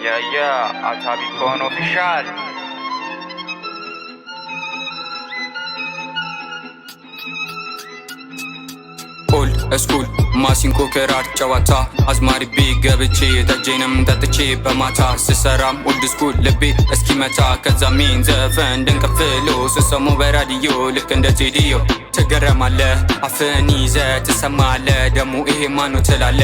Yeah, Atabicon official. Old school ማሲንቆ ክራር ጨዋታ አዝማሪ ቢገብቼ ተጄንም ጠጥቼ በማታ ስሰራም ኦልድ ስኩል ልቤ እስኪመታ ከዛሜን ዘፈን ድንቅፍሎ ስሰሙ በራዲዮ ልክ እንደ ቴዲዮ ትገረማለ አፍን ይዘ ትሰማለ ደሞ ይሄ ማኑ ትላለ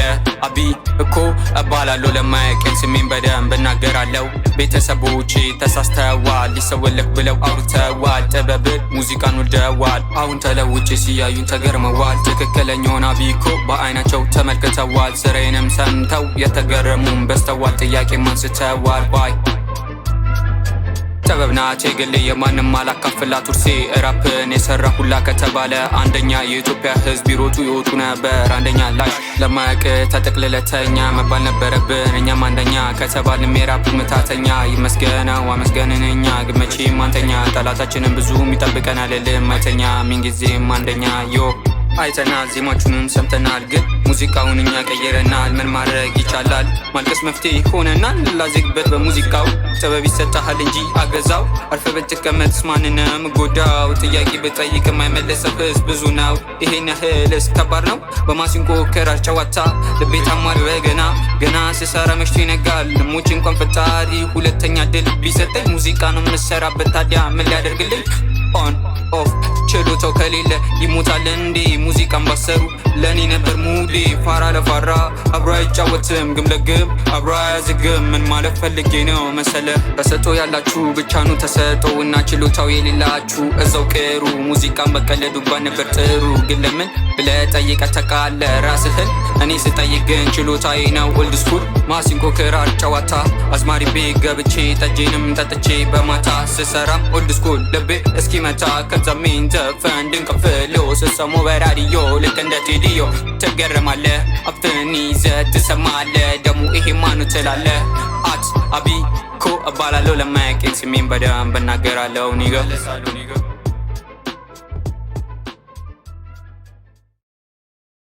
አቢ እኮ እባላለሁ ለማያውቀኝ ስሜን በደንብ እናገራለሁ ቤተሰቦቼ ተሳስተዋል ሊሰወለክ ብለው አውርተዋል ጥበብ ሙዚቃን ወልደዋል አሁን ተለውጬ ሲያዩን ተገርመዋል ትክክለኛውን አቢ እኮ በአይናቸው ተመልክተዋል ስሬንም ሰምተው የተገረሙም በስተዋል ጥያቄም አንስተዋል ባይ ጥበብናት የግሌ የማንም አላካፍላት ውርሴ ራፕን የሰራ ሁላ ከተባለ አንደኛ የኢትዮጵያ ሕዝብ ቢሮጡ ይወጡ ነበር አንደኛ ላይ ለማያውቅ ተጠቅልለተኛ መባል ነበረብን እኛም አንደኛ ከተባልም የራፕ ምታተኛ ይመስገነው አመስገንን እኛ ግመቼም አንተኛ ጠላታችንን ብዙም ይጠብቀናል ልማይተኛ ምንጊዜም አንደኛ ዮ አይተናል ዜማችንን ሰምተናል ግን ሙዚቃውን እኛ ቀየረናል ምን ማድረግ ይቻላል ማልቀስ መፍትሄ ሆነናል ላዜግበት በሙዚቃው ጥበብ ይሰጣል እንጂ አገዛው አርፈ ብትቀመጥስ ማንንም ጎዳው ጥያቄ ብጠይቅ የማይመለሰው ህዝብ ብዙ ነው ይሄን ያህልስ ከባድ ነው በማሲንቆ ክራር ጨዋታ ልቤ ታሟል በገና ገና ስሰራ መሽቶ ይነጋል ሞች እንኳን ፈጣሪ ሁለተኛ ድል ቢሰጠኝ ሙዚቃ ነው የምሰራበት ታዲያ ምን ሊያደርግልኝ ኦን ኦፍ ችሎታው ከሌለ ይሞታል እንዴ ሙዚቃን ባሰሩ ለኔ ነበር ሙሌ ፋራ ለፋራ አብሮ አይጫወትም ግም ለግም አብሮ አያዝግም ምን ማለት ፈልጌ ነው መሰለ ተሰጦ ያላችሁ ብቻ ነው ተሰጦ እና ችሎታው የሌላችሁ እዛው ቅሩ ሙዚቃን በቀለዱባት ነበር ጥሩ ግን ለምን ብለህ ጠይቀህ ተቃለ ራስህን እኔ ስጠይቅ ግን ችሎታዬ ነው ኦልድ ስኩል ማሲንቆ ክራር ጨዋታ አዝማሪ ቤት ገብቼ ጠጄንም ጠጥቼ በማታ ስሰራም ኦልድ ስኩል ልቤ እስኪመታ ከዛሜን ዘፈን ድንቅፍሎ ስሰሙ በራዲዮ ልክ እንደ ቴዲዮ ትገረማለ አፍን ይዘ ትሰማለ ደሞ ይሄ ማኑ ትላለ አት አቢ ኮ እባላለሁ ለማያውቀኝ ስሜን በደንብ እናገራለሁ ኒጋ